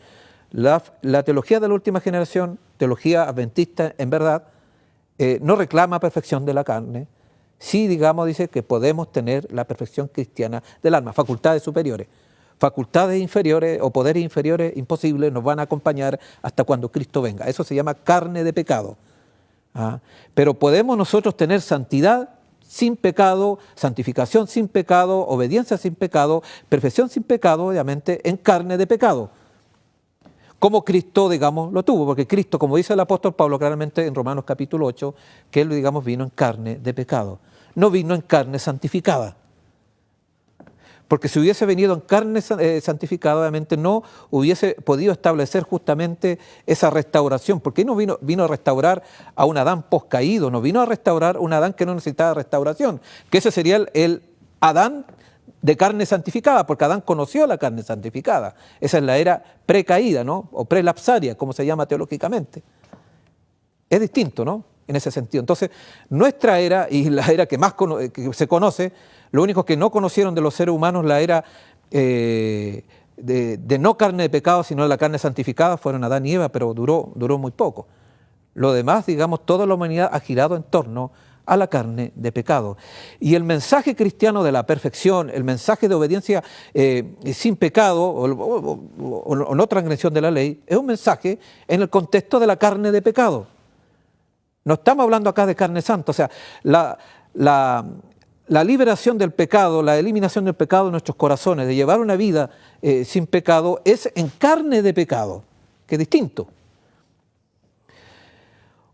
La teología de la última generación, teología adventista en verdad, no reclama perfección de la carne. Sí, digamos, dice que podemos tener la perfección cristiana del alma, facultades superiores. Facultades inferiores o poderes inferiores imposibles nos van a acompañar hasta cuando Cristo venga. Eso se llama carne de pecado. Pero podemos nosotros tener santidad sin pecado, santificación sin pecado, obediencia sin pecado, perfección sin pecado, obviamente, en carne de pecado. Como Cristo, digamos, lo tuvo, porque Cristo, como dice el apóstol Pablo claramente en Romanos capítulo 8, que Él, digamos, vino en carne de pecado. No vino en carne santificada. Porque si hubiese venido en carne santificada, obviamente no hubiese podido establecer justamente esa restauración, porque no vino a restaurar a un Adán poscaído, no vino a restaurar a un Adán que no necesitaba restauración, que ese sería el Adán de carne santificada, porque Adán conoció la carne santificada. Esa es la era precaída, ¿no? O prelapsaria, como se llama teológicamente. Es distinto, ¿no? En ese sentido. Entonces, nuestra era, y la era que más que se conoce, lo único que no conocieron de los seres humanos la era de no carne de pecado, sino la carne santificada, fueron Adán y Eva, pero duró muy poco. Lo demás, digamos, toda la humanidad ha girado en torno a la carne de pecado. Y el mensaje cristiano de la perfección, el mensaje de obediencia sin pecado o no transgresión de la ley, es un mensaje en el contexto de la carne de pecado. No estamos hablando acá de carne santa, o sea, la liberación del pecado, la eliminación del pecado de nuestros corazones, de llevar una vida sin pecado, es en carne de pecado, que es distinto.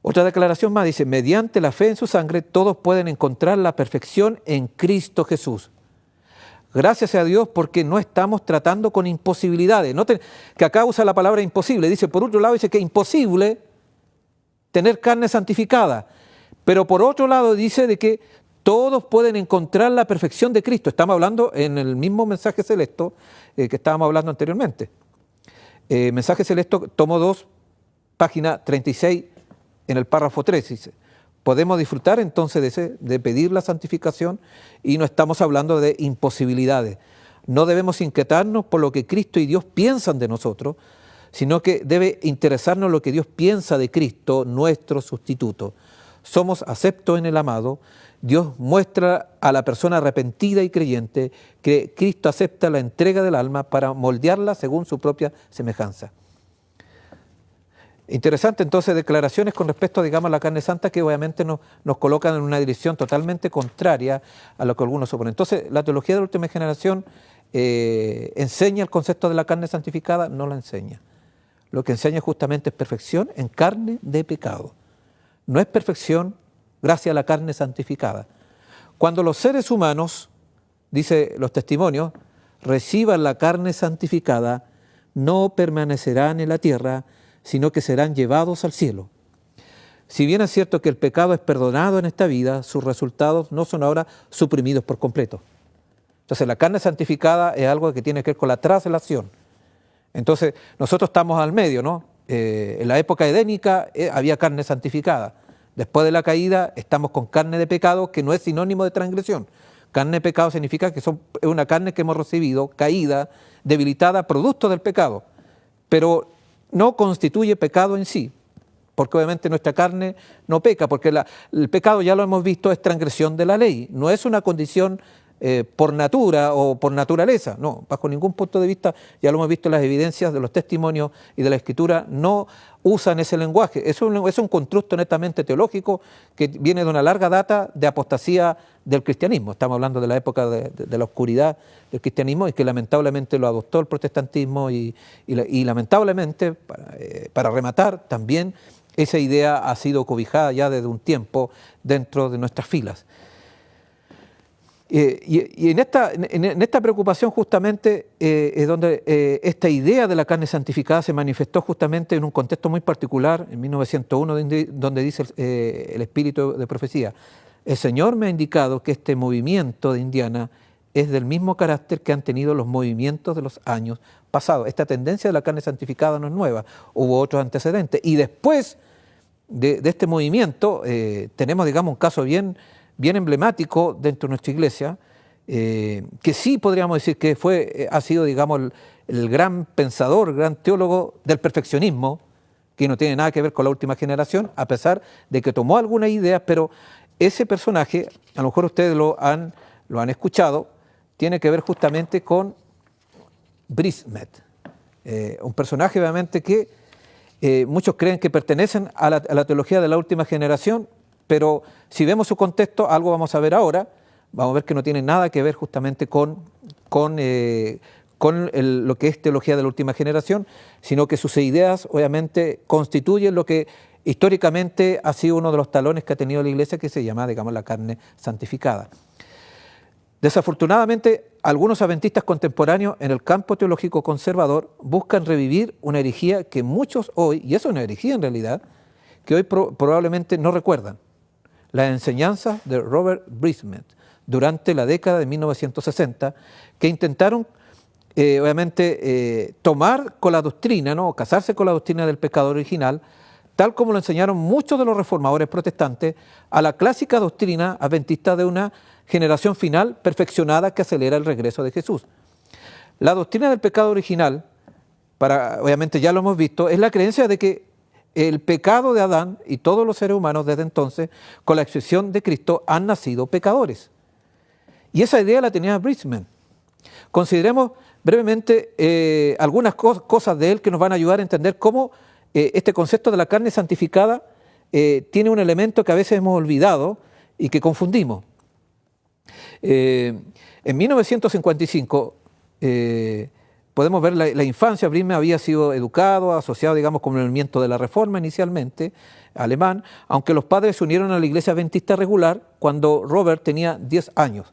Otra declaración más dice, mediante la fe en su sangre, todos pueden encontrar la perfección en Cristo Jesús. Gracias a Dios porque no estamos tratando con imposibilidades. Noten que acá usa la palabra imposible. Dice, por otro lado, dice que es imposible tener carne santificada. Pero por otro lado dice de que todos pueden encontrar la perfección de Cristo. Estamos hablando en el mismo mensaje Selesto que estábamos hablando anteriormente. Mensaje Selesto, tomo 2, página 36, en el párrafo 3, dice. Podemos disfrutar entonces de pedir la santificación y no estamos hablando de imposibilidades. No debemos inquietarnos por lo que Cristo y Dios piensan de nosotros, sino que debe interesarnos lo que Dios piensa de Cristo, nuestro sustituto. Somos aceptos en el amado. Dios muestra a la persona arrepentida y creyente que Cristo acepta la entrega del alma para moldearla según su propia semejanza. Interesante entonces declaraciones con respecto, digamos, a la carne santa que obviamente nos colocan en una dirección totalmente contraria a lo que algunos suponen. Entonces, la teología de la última generación enseña el concepto de la carne santificada, no la enseña. Lo que enseña justamente es perfección en carne de pecado. No es perfección gracias a la carne santificada. Cuando los seres humanos, dice los testimonios, reciban la carne santificada, no permanecerán en la tierra, sino que serán llevados al cielo. Si bien es cierto que el pecado es perdonado en esta vida, sus resultados no son ahora suprimidos por completo. Entonces la carne santificada es algo que tiene que ver con la traslación. Entonces nosotros estamos al medio, ¿no? En la época edénica había carne santificada. Después de la caída estamos con carne de pecado, que no es sinónimo de transgresión. Carne de pecado significa que es una carne que hemos recibido, caída, debilitada, producto del pecado. Pero no constituye pecado en sí, porque obviamente nuestra carne no peca, porque el pecado, ya lo hemos visto, es transgresión de la ley, no es una condición por natura o por naturaleza, no, bajo ningún punto de vista, ya lo hemos visto en las evidencias de los testimonios y de la Escritura, no usan ese lenguaje, es un constructo netamente teológico que viene de una larga data de apostasía del cristianismo. Estamos hablando de la época de la oscuridad del cristianismo y que lamentablemente lo adoptó el protestantismo y lamentablemente, para rematar, también esa idea ha sido cobijada ya desde un tiempo dentro de nuestras filas. Y en esta preocupación justamente es donde esta idea de la carne santificada se manifestó justamente en un contexto muy particular, en 1901, donde dice el espíritu de profecía: el Señor me ha indicado que este movimiento de Indiana es del mismo carácter que han tenido los movimientos de los años pasados. Esta tendencia de la carne santificada no es nueva, hubo otros antecedentes. Y después de este movimiento tenemos, digamos, un caso bien emblemático dentro de nuestra iglesia, que sí podríamos decir que ha sido, digamos, el gran pensador, el gran teólogo del perfeccionismo, que no tiene nada que ver con la última generación, a pesar de que tomó algunas ideas, pero ese personaje, a lo mejor ustedes lo han escuchado, tiene que ver justamente con Brismet, un personaje obviamente que muchos creen que pertenecen a la teología de la última generación, pero si vemos su contexto, algo vamos a ver ahora, vamos a ver que no tiene nada que ver justamente con lo que es teología de la última generación, sino que sus ideas obviamente constituyen lo que históricamente ha sido uno de los talones que ha tenido la iglesia, que se llama, digamos, la carne santificada. Desafortunadamente, algunos adventistas contemporáneos en el campo teológico conservador buscan revivir una herejía que muchos hoy, y eso es una herejía en realidad, que hoy probablemente no recuerdan: las enseñanzas de Robert Brismet durante la década de 1960, que intentaron obviamente tomar con la doctrina, ¿no?, casarse con la doctrina del pecado original, tal como lo enseñaron muchos de los reformadores protestantes, a la clásica doctrina adventista de una generación final perfeccionada que acelera el regreso de Jesús. La doctrina del pecado original, obviamente ya lo hemos visto, es la creencia de que el pecado de Adán y todos los seres humanos desde entonces, con la excepción de Cristo, han nacido pecadores. Y esa idea la tenía Brismet. Consideremos brevemente algunas cosas de él que nos van a ayudar a entender cómo este concepto de la carne santificada tiene un elemento que a veces hemos olvidado y que confundimos. En 1955 podemos ver la infancia. Brismet había sido educado, asociado, digamos, con el movimiento de la Reforma inicialmente, alemán, aunque los padres se unieron a la iglesia adventista regular cuando Robert tenía 10 años.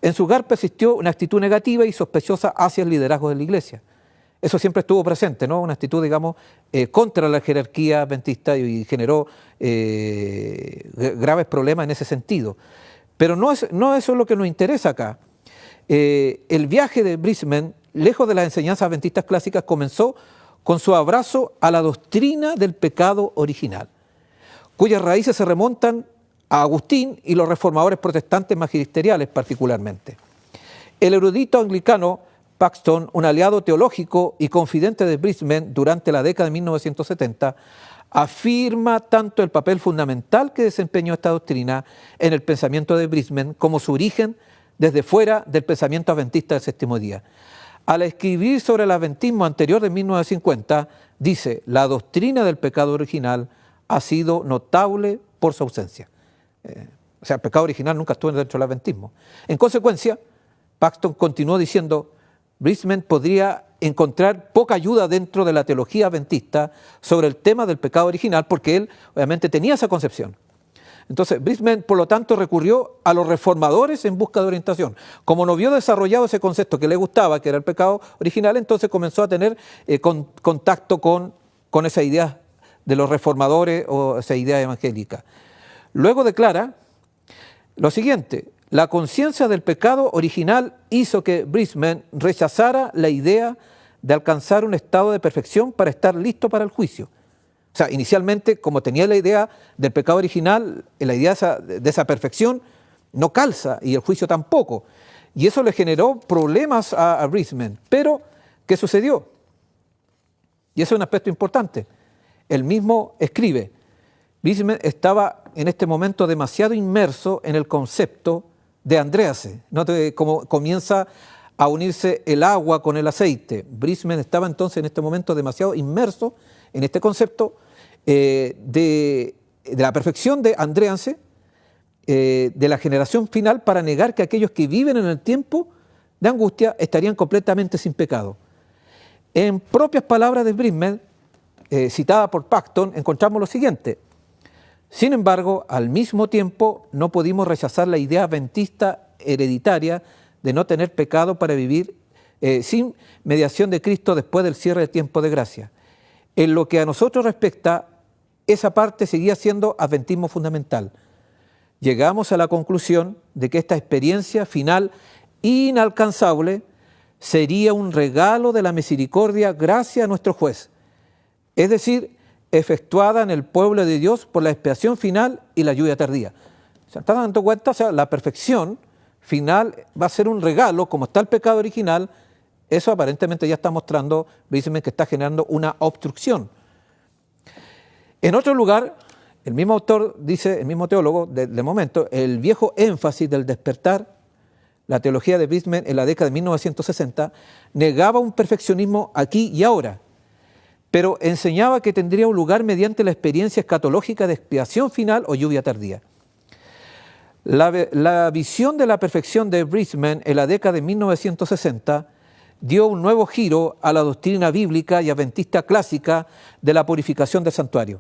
En su hogar persistió una actitud negativa y sospechosa hacia el liderazgo de la iglesia. Eso siempre estuvo presente, ¿no? Una actitud, digamos, contra la jerarquía adventista y generó graves problemas en ese sentido. Pero no eso es lo que nos interesa acá. El viaje de Brisman, lejos de las enseñanzas adventistas clásicas, comenzó con su abrazo a la doctrina del pecado original, cuyas raíces se remontan a Agustín y los reformadores protestantes magisteriales particularmente. El erudito anglicano Paxton, un aliado teológico y confidente de Brisman durante la década de 1970, afirma tanto el papel fundamental que desempeñó esta doctrina en el pensamiento de Brisman como su origen desde fuera del pensamiento adventista del séptimo día. Al escribir sobre el adventismo anterior de 1950, dice: la doctrina del pecado original ha sido notable por su ausencia. O sea, el pecado original nunca estuvo dentro del adventismo. En consecuencia, Paxton continuó diciendo: Brisman podría encontrar poca ayuda dentro de la teología adventista sobre el tema del pecado original, porque él obviamente tenía esa concepción. Entonces, Brisman, por lo tanto, recurrió a los reformadores en busca de orientación. Como no vio desarrollado ese concepto que le gustaba, que era el pecado original, entonces comenzó a tener contacto con esa idea de los reformadores o esa idea evangélica. Luego declara lo siguiente: la conciencia del pecado original hizo que Brisman rechazara la idea de alcanzar un estado de perfección para estar listo para el juicio. O sea, inicialmente, como tenía la idea del pecado original, la idea de esa perfección no calza, y el juicio tampoco. Y eso le generó problemas a Brisman. Pero, ¿qué sucedió? Y eso es un aspecto importante. Él mismo escribe: Brisman estaba en este momento demasiado inmerso en el concepto de Andréase. Note cómo comienza a unirse el agua con el aceite. Brisman estaba entonces en este momento demasiado inmerso en este concepto de la perfección de Andréase, de la generación final, para negar que aquellos que viven en el tiempo de angustia estarían completamente sin pecado. En propias palabras de Brisman, citada por Paxton, encontramos lo siguiente: sin embargo, al mismo tiempo no pudimos rechazar la idea adventista hereditaria de no tener pecado para vivir sin mediación de Cristo después del cierre del tiempo de gracia. En lo que a nosotros respecta, esa parte seguía siendo adventismo fundamental. Llegamos a la conclusión de que esta experiencia final inalcanzable sería un regalo de la misericordia gracias a nuestro juez, es decir, efectuada en el pueblo de Dios por la expiación final y la lluvia tardía. ¿Se están dando cuenta? O sea, la perfección final va a ser un regalo, como está el pecado original. Eso aparentemente ya está mostrando, Brisman, que está generando una obstrucción. En otro lugar, el mismo autor dice, el mismo teólogo de momento, el viejo énfasis del despertar, la teología de Brisman en la década de 1960, negaba un perfeccionismo aquí y ahora, pero enseñaba que tendría un lugar mediante la experiencia escatológica de expiación final o lluvia tardía. La visión de la perfección de Brisman en la década de 1960 dio un nuevo giro a la doctrina bíblica y adventista clásica de la purificación del santuario.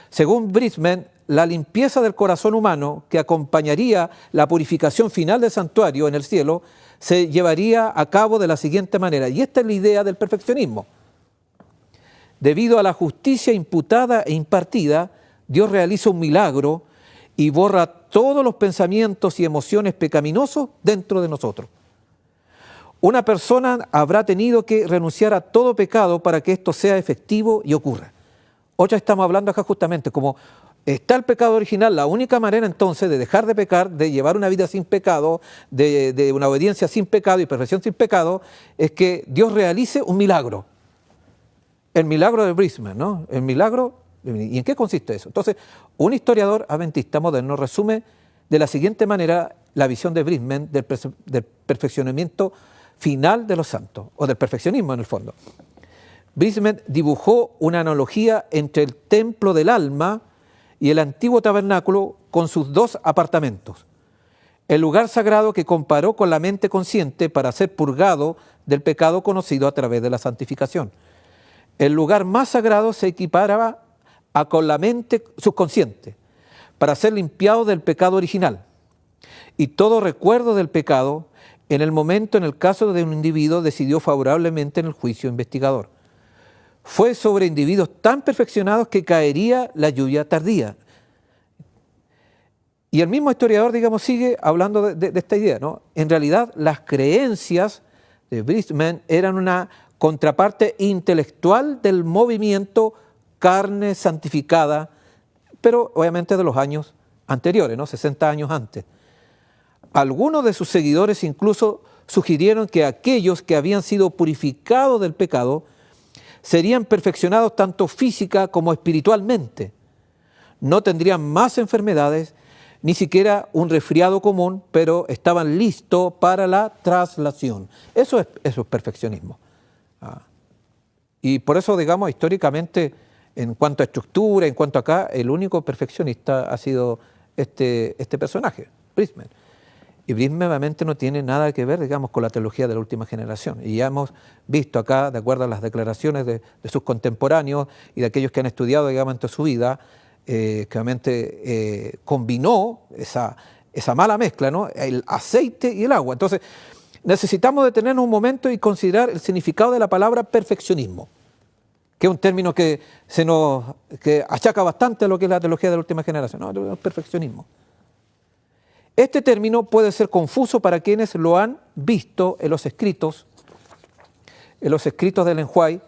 Según Brisman, la limpieza del corazón humano que acompañaría la purificación final del santuario en el cielo se llevaría a cabo de la siguiente manera, y esta es la idea del perfeccionismo. Debido a la justicia imputada e impartida, Dios realiza un milagro y borra todos los pensamientos y emociones pecaminosos dentro de nosotros. Una persona habrá tenido que renunciar a todo pecado para que esto sea efectivo y ocurra. Otra estamos hablando acá justamente, como está el pecado original, la única manera entonces de dejar de pecar, de llevar una vida sin pecado, de una obediencia sin pecado y perfección sin pecado, es que Dios realice un milagro. El milagro de Brisman, ¿no? El milagro, ¿y en qué consiste eso? Entonces, un historiador adventista moderno resume de la siguiente manera la visión de Brisman del perfeccionamiento final de los santos, o del perfeccionismo en el fondo. Brisman dibujó una analogía entre el templo del alma y el antiguo tabernáculo con sus dos apartamentos. El lugar sagrado que comparó con la mente consciente para ser purgado del pecado conocido a través de la santificación. El lugar más sagrado se equiparaba con la mente subconsciente para ser limpiado del pecado original. Y todo recuerdo del pecado en el momento, en el caso de un individuo, decidió favorablemente en el juicio investigador. Fue sobre individuos tan perfeccionados que caería la lluvia tardía. Y el mismo historiador, digamos, sigue hablando de esta idea, ¿no? En realidad, las creencias de Brisman eran una contraparte intelectual del movimiento carne santificada, pero obviamente de los años anteriores, ¿no? 60 años antes. Algunos de sus seguidores incluso sugirieron que aquellos que habían sido purificados del pecado serían perfeccionados tanto física como espiritualmente. No tendrían más enfermedades, ni siquiera un resfriado común, pero estaban listos para la traslación. Eso es perfeccionismo. Y por eso, digamos, históricamente, en cuanto a estructura, en cuanto a acá, el único perfeccionista ha sido este personaje, Brisman. Y Brisman obviamente no tiene nada que ver, digamos, con la teología de la última generación. Y ya hemos visto acá, de acuerdo a las declaraciones de sus contemporáneos y de aquellos que han estudiado, digamos, en toda su vida, que obviamente combinó esa mala mezcla, ¿no? El aceite y el agua. Entonces, necesitamos detenernos un momento y considerar el significado de la palabra perfeccionismo, que es un término que achaca bastante a lo que es la teología de la última generación, ¿no? El perfeccionismo. Este término puede ser confuso para quienes lo han visto en los escritos de Ellen White,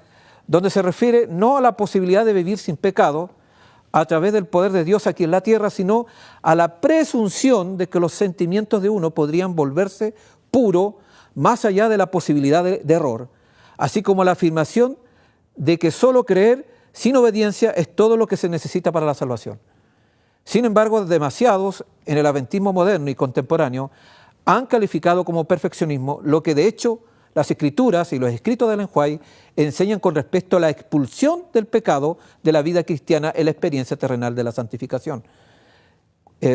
donde se refiere no a la posibilidad de vivir sin pecado a través del poder de Dios aquí en la tierra, sino a la presunción de que los sentimientos de uno podrían volverse puros más allá de la posibilidad de error, así como la afirmación de que solo creer sin obediencia es todo lo que se necesita para la salvación. Sin embargo, demasiados en el adventismo moderno y contemporáneo han calificado como perfeccionismo lo que de hecho las escrituras y los escritos de Ellen White enseñan con respecto a la expulsión del pecado de la vida cristiana en la experiencia terrenal de la santificación.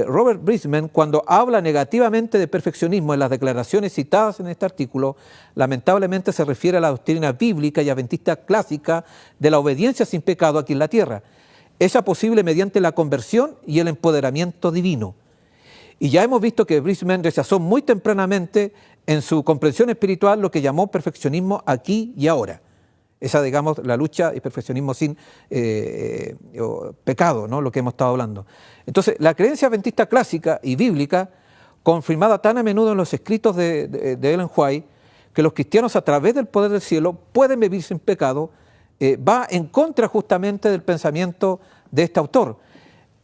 Robert Brisman, cuando habla negativamente de perfeccionismo en las declaraciones citadas en este artículo, lamentablemente se refiere a la doctrina bíblica y adventista clásica de la obediencia sin pecado aquí en la tierra, esa posible mediante la conversión y el empoderamiento divino. Y ya hemos visto que Brisman rechazó muy tempranamente en su comprensión espiritual lo que llamó perfeccionismo aquí y ahora. Esa, digamos, la lucha y perfeccionismo sin pecado, ¿no? Lo que hemos estado hablando. Entonces, la creencia adventista clásica y bíblica, confirmada tan a menudo en los escritos de Ellen White, que los cristianos a través del poder del cielo pueden vivir sin pecado, va en contra justamente del pensamiento de este autor.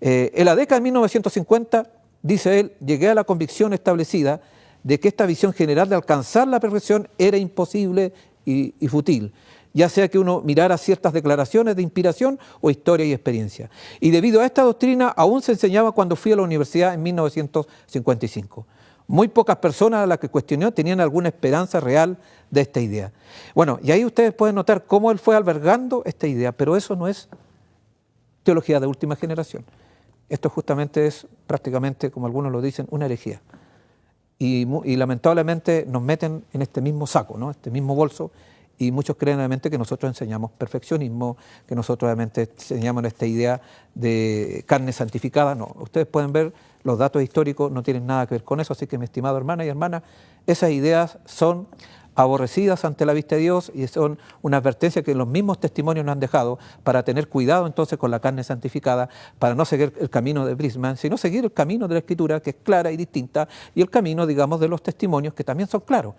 En la década de 1950, dice él, llegué a la convicción establecida de que esta visión general de alcanzar la perfección era imposible y fútil, ya sea que uno mirara ciertas declaraciones de inspiración o historia y experiencia. Y debido a esta doctrina aún se enseñaba cuando fui a la universidad en 1955. Muy pocas personas a las que cuestionó tenían alguna esperanza real de esta idea. Bueno, y ahí ustedes pueden notar cómo él fue albergando esta idea, pero eso no es teología de última generación. Esto justamente es prácticamente, como algunos lo dicen, una herejía. Y lamentablemente nos meten en este mismo saco, ¿no? Este mismo bolso, y muchos creen obviamente que nosotros enseñamos perfeccionismo, que nosotros obviamente enseñamos esta idea de carne santificada. No, ustedes pueden ver los datos históricos, no tienen nada que ver con eso, así que mi estimado hermana y hermana, esas ideas son aborrecidas ante la vista de Dios y son una advertencia que los mismos testimonios nos han dejado para tener cuidado entonces con la carne santificada, para no seguir el camino de Brisman, sino seguir el camino de la Escritura, que es clara y distinta, y el camino, digamos, de los testimonios, que también son claros.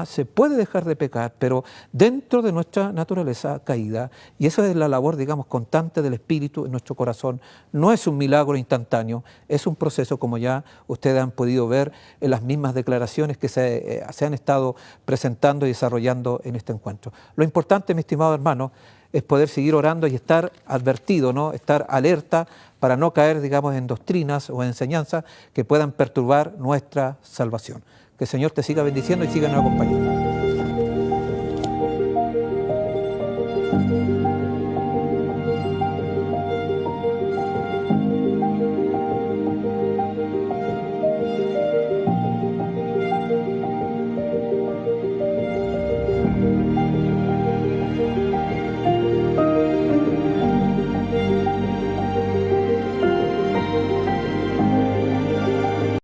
Se puede dejar de pecar, pero dentro de nuestra naturaleza caída, y esa es la labor, digamos, constante del Espíritu en nuestro corazón. No es un milagro instantáneo, es un proceso, como ya ustedes han podido ver en las mismas declaraciones que se han estado presentando y desarrollando en este encuentro. Lo importante, mi estimado hermano, es poder seguir orando y estar advertido, ¿no? Estar alerta para no caer, digamos, en doctrinas o enseñanzas que puedan perturbar nuestra salvación. Que el Señor te siga bendiciendo y siga acompañando.